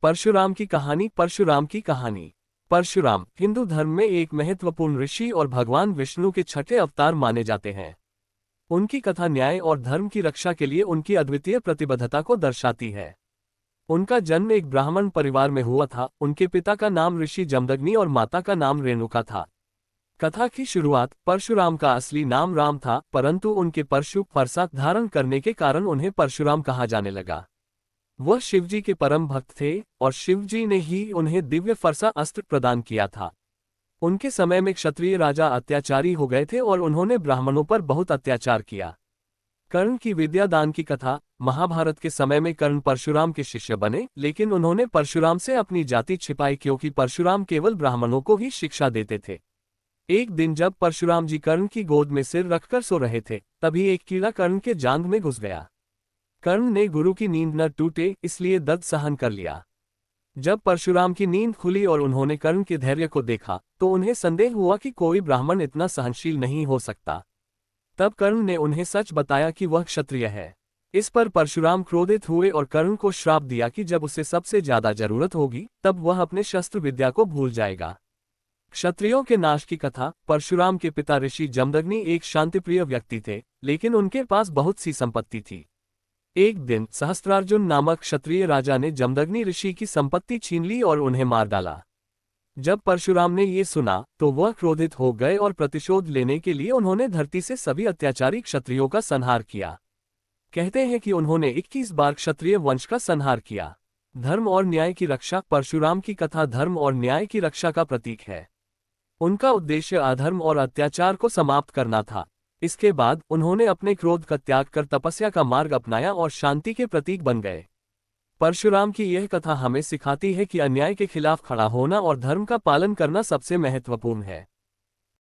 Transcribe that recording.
परशुराम की कहानी। परशुराम की कहानी। परशुराम हिंदू धर्म में एक महत्वपूर्ण ऋषि और भगवान विष्णु के छठे अवतार माने जाते हैं। उनकी कथा न्याय और धर्म की रक्षा के लिए उनकी अद्वितीय प्रतिबद्धता को दर्शाती है। उनका जन्म एक ब्राह्मण परिवार में हुआ था। उनके पिता का नाम ऋषि जमदग्नि और माता का नाम रेणुका था। कथा की शुरुआत। परशुराम का असली नाम राम था, परंतु उनके परशु फरसा धारण करने के कारण उन्हें परशुराम कहा जाने लगा। वह शिवजी के परम भक्त थे और शिवजी ने ही उन्हें दिव्य फरसा अस्त्र प्रदान किया था। उनके समय में क्षत्रिय राजा अत्याचारी हो गए थे और उन्होंने ब्राह्मणों पर बहुत अत्याचार किया। कर्ण की विद्या दान की कथा। महाभारत के समय में कर्ण परशुराम के शिष्य बने, लेकिन उन्होंने परशुराम से अपनी जाति छिपाई क्योंकि परशुराम केवल ब्राह्मणों को ही शिक्षा देते थे। एक दिन जब परशुराम जी कर्ण की गोद में सिर रखकर सो रहे थे, तभी एक कीड़ा कर्ण के जांघ में घुस गया। कर्ण ने गुरु की नींद न टूटे इसलिए दर्द सहन कर लिया। जब परशुराम की नींद खुली और उन्होंने कर्ण के धैर्य को देखा, तो उन्हें संदेह हुआ कि कोई ब्राह्मण इतना सहनशील नहीं हो सकता। तब कर्ण ने उन्हें सच बताया कि वह क्षत्रिय है। इस पर परशुराम क्रोधित हुए और कर्ण को श्राप दिया कि जब उसे सबसे ज्यादा जरूरत होगी, तब वह अपने शस्त्र विद्या को भूल जाएगा। क्षत्रियों के नाश की कथा। परशुराम के पिता ऋषि जमदग्नि एक शांतिप्रिय व्यक्ति थे, लेकिन उनके पास बहुत सी संपत्ति थी। एक दिन सहस्त्रार्जुन नामक क्षत्रिय राजा ने जमदग्नि ऋषि की संपत्ति छीन ली और उन्हें मार डाला। जब परशुराम ने ये सुना, तो वह क्रोधित हो गए और प्रतिशोध लेने के लिए उन्होंने धरती से सभी अत्याचारी क्षत्रियों का संहार किया। कहते हैं कि उन्होंने 21 बार क्षत्रिय वंश का संहार किया। धर्म और न्याय की रक्षा। परशुराम की कथा धर्म और न्याय की रक्षा का प्रतीक है। उनका उद्देश्य अधर्म और अत्याचार को समाप्त करना था। इसके बाद उन्होंने अपने क्रोध का त्याग कर तपस्या का मार्ग अपनाया और शांति के प्रतीक बन गए। परशुराम की यह कथा हमें सिखाती है कि अन्याय के खिलाफ खड़ा होना और धर्म का पालन करना सबसे महत्वपूर्ण है।